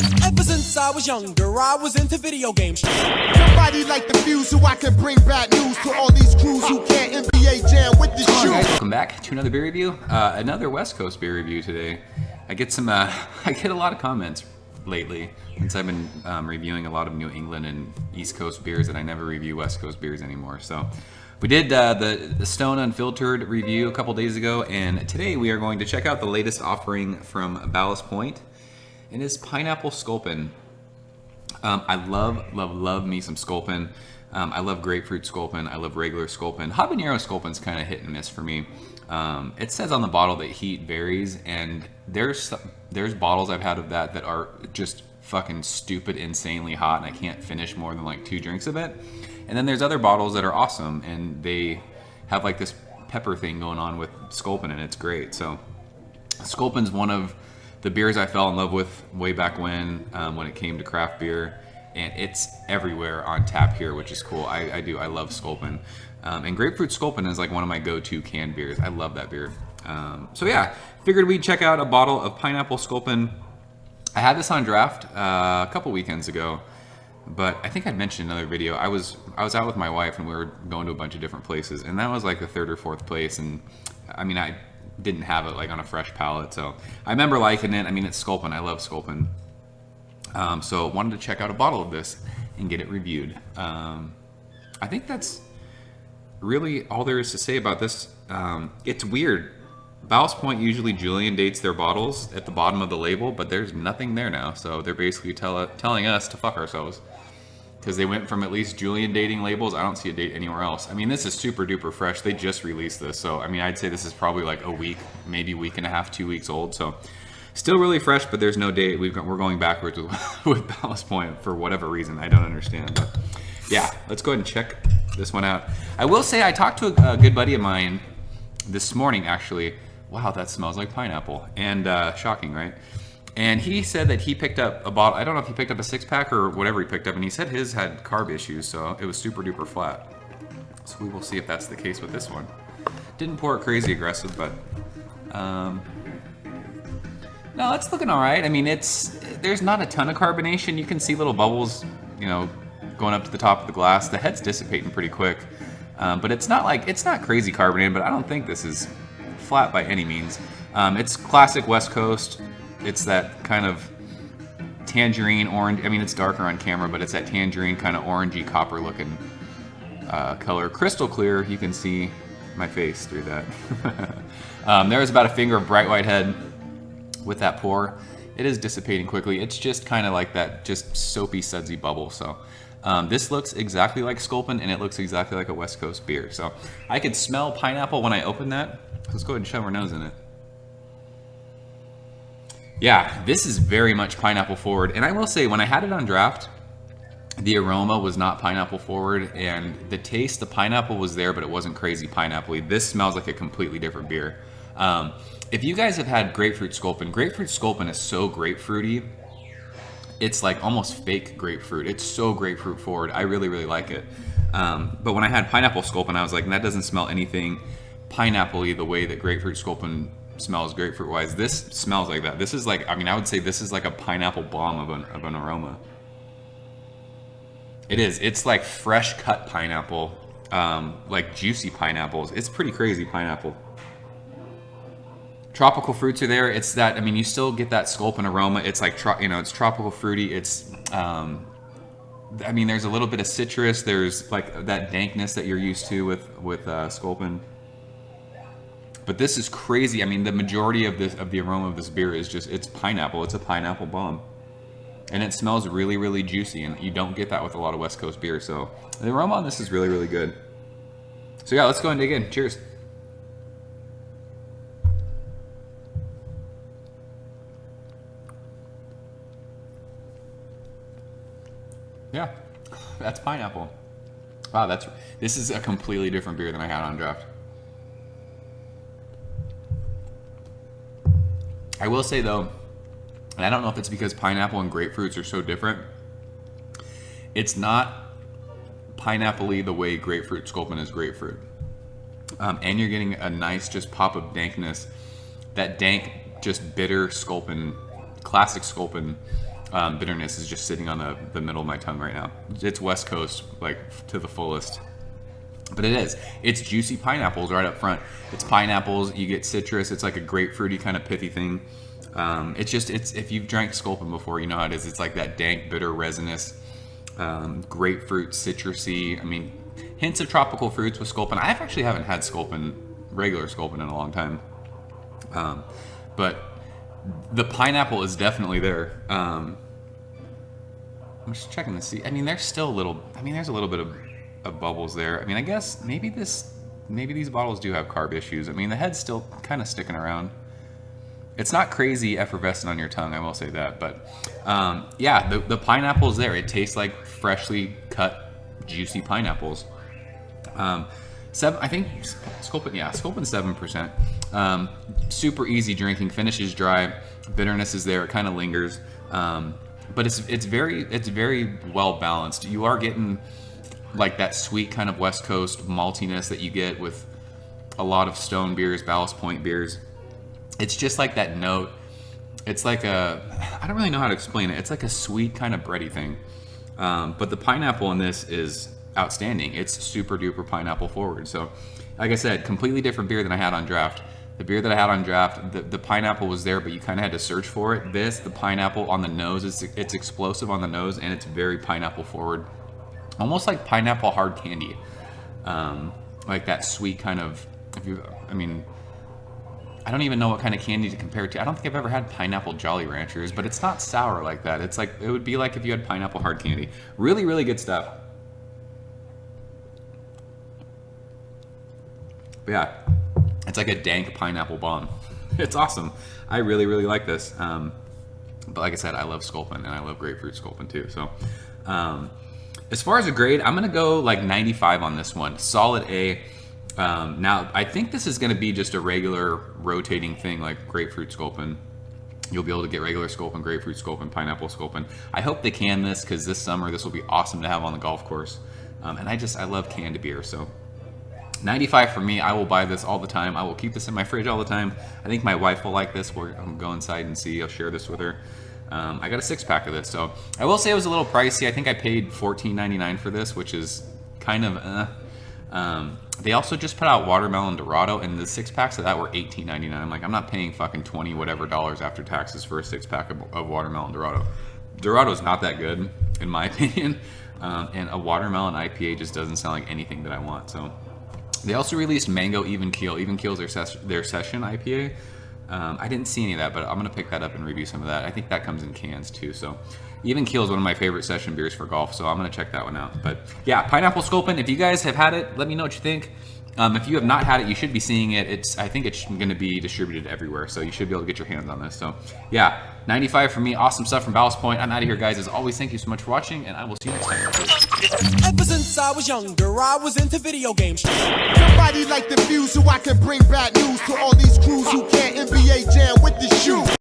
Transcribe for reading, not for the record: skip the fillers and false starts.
Ever since I was younger, I was into video games. Somebody like the Fuse so I can bring bad news to all these crews who can't NBA jam with the shoe. Guys, welcome back to another beer review. Another West Coast beer review today. I get a lot of comments lately since I've been reviewing a lot of New England and East Coast beers, and I never review West Coast beers anymore. So we did the Stone Unfiltered review a couple days ago, and today we are going to check out the latest offering from Ballast Point. It is Pineapple Sculpin. I love me some Sculpin. I love grapefruit Sculpin. I love regular Sculpin. Habanero Sculpin's kind of hit and miss for me. It says on the bottle that heat varies, and there's bottles I've had of that are just fucking stupid, insanely hot, and I can't finish more than like 2 drinks of it. And then there's other bottles that are awesome, and they have like this pepper thing going on with Sculpin, and it's great. So Sculpin's one of the beers I fell in love with way back when it came to craft beer, and it's everywhere on tap here, which is cool. I love Sculpin. And grapefruit Sculpin is like one of my go-to canned beers. I love that beer. So yeah, figured we'd check out a bottle of Pineapple Sculpin. I had this on draft a couple weekends ago, but I think I'd mentioned in another video. I was out with my wife and we were going to a bunch of different places, and that was like the 3rd or 4th place. And I mean, I didn't have it like on a fresh palate, so I remember liking it. I mean, it's Sculpin. I love Sculpin. So wanted to check out a bottle of this and get it reviewed. I think that's really all there is to say about this. It's weird. Ballast Point usually Julian dates their bottles at the bottom of the label, but there's nothing there now. So they're basically telling us to fuck ourselves, because they went from at least Julian dating labels. I don't see a date anywhere else. I mean, this is super duper fresh. They just released this. So, I mean, I'd say this is probably like a week, maybe week and a half, 2 weeks old. So still really fresh, but there's no date. We're going backwards with Ballast Point for whatever reason. I don't understand. But yeah, let's go ahead and check this one out. I will say I talked to a good buddy of mine this morning, actually. Wow, that smells like pineapple. And shocking, right? And he said that he picked up a bottle. I don't know if he picked up a 6-pack or whatever he picked up, and he said his had carb issues, so it was super duper flat. So we will see if that's the case with this one. Didn't pour it crazy aggressive, but no, it's looking all right. I mean, there's not a ton of carbonation. You can see little bubbles, going up to the top of the glass. The head's dissipating pretty quick, but it's not crazy carbonated. But I don't think this is flat by any means. It's classic West Coast. It's that kind of tangerine orange. I mean, it's darker on camera, but it's that tangerine kind of orangey copper looking color. Crystal clear. You can see my face through that. There's about a finger of bright white head with that pour. It is dissipating quickly. It's just kind of like that just soapy, sudsy bubble. So this looks exactly like Sculpin, and it looks exactly like a West Coast beer. So I could smell pineapple when I open that. Let's go ahead and shove our nose in it. Yeah, this is very much pineapple forward. And I will say, when I had it on draft, the aroma was not pineapple forward, and the taste, the pineapple was there, but it wasn't crazy pineapple-y. This smells like a completely different beer. If you guys have had grapefruit Sculpin is so grapefruity. It's like almost fake grapefruit. It's so grapefruit forward. I really, really like it. But when I had pineapple Sculpin, I was like, that doesn't smell anything pineapple-y the way that grapefruit Sculpin smells grapefruit-wise. This smells like that. This is like, I mean, I would say this is like a pineapple bomb of an aroma. It is. It's like fresh cut pineapple, like juicy pineapples. It's pretty crazy pineapple. Tropical fruits are there. It's that, I mean, you still get that Sculpin aroma. It's like, it's tropical fruity. It's, I mean, there's a little bit of citrus. There's like that dankness that you're used to with Sculpin. But this is crazy. I mean, the majority of the aroma of this beer is just, it's pineapple. It's a pineapple bomb. And it smells really, really juicy, and you don't get that with a lot of West Coast beer. So the aroma on this is really, really good. So yeah, let's go and dig in. Cheers. Yeah, that's pineapple. Wow, this is a completely different beer than I had on draft. I will say though, and I don't know if it's because pineapple and grapefruits are so different, it's not pineapple-y the way grapefruit Sculpin is grapefruit. And you're getting a nice just pop of dankness. That dank, just bitter Sculpin, classic Sculpin bitterness is just sitting on the middle of my tongue right now. It's West Coast, like, to the fullest. But it is. It's juicy pineapples right up front. It's pineapples, you get citrus, it's like a grapefruity kind of pithy thing. It's if you've drank Sculpin before, you know how it is. It's like that dank, bitter, resinous, grapefruit, citrusy. I mean, hints of tropical fruits with Sculpin. I actually haven't had regular Sculpin in a long time. But the pineapple is definitely there. I'm just checking to see. I mean, there's a little bit of bubbles there. I mean, I guess maybe these bottles do have carb issues. I mean, the head's still kind of sticking around. It's not crazy effervescent on your tongue, I will say that. But yeah, the pineapple's there. It tastes like freshly cut, juicy pineapples. I think Sculpin 7%. Super easy drinking, finishes dry, bitterness is there, it kind of lingers. But it's very well balanced. You are getting like that sweet kind of West Coast maltiness that you get with a lot of stone beers, Ballast Point beers. It's just like that note. It's like I don't really know how to explain it. It's like a sweet kind of bready thing. But the pineapple in this is outstanding. It's super duper pineapple forward. So like I said, completely different beer than I had on draft. The beer that I had on draft, the pineapple was there, but you kind of had to search for it. The pineapple on the nose, it's explosive on the nose, and it's very pineapple forward. Almost like pineapple hard candy. Like that sweet kind of, I don't even know what kind of candy to compare it to. I don't think I've ever had pineapple Jolly Ranchers, but it's not sour like that. It's like, it would be like if you had pineapple hard candy. Really, really good stuff. But yeah, it's like a dank pineapple bomb. It's awesome. I really, really like this. But like I said, I love Sculpin, and I love grapefruit Sculpin too. So as far as a grade, I'm gonna go like 95 on this one. Solid A. Now, I think this is going to be just a regular rotating thing like grapefruit Sculpin. You'll be able to get regular Sculpin, grapefruit Sculpin, pineapple Sculpin. I hope they can this, because this summer this will be awesome to have on the golf course. And I love canned beer, so 95 for me. I will buy this all the time. I will keep this in my fridge all the time. I think my wife will like this. I'll go inside and see. I'll share this with her. I got a 6-pack of this, so I will say it was a little pricey. I think I paid $14.99 for this, which is kind of they also just put out Watermelon Dorado, and the 6-packs of that were $18.99. I'm like, I'm not paying fucking $20 whatever after taxes for a 6-pack of Watermelon Dorado. Dorado's not that good, in my opinion, and a watermelon IPA just doesn't sound like anything that I want. So they also released Mango Even Keel. Even Keel's their session IPA. I didn't see any of that, but I'm gonna pick that up and review some of that. I think that comes in cans too. So Even Keel is one of my favorite session beers for golf, so I'm gonna check that one out. But yeah, pineapple Sculpin. If you guys have had it, let me know what you think. If you have not had it, you should be seeing it. I think it's gonna be distributed everywhere, so you should be able to get your hands on this. So yeah, 95 for me. Awesome stuff from Ballast Point. I'm out of here, guys. As always, thank you so much for watching, and I will see you next time. Ever since I was younger, I was into video games. Somebody like the Fuse, so I can bring bad news to all these crews who can't NBA jam with the shoe.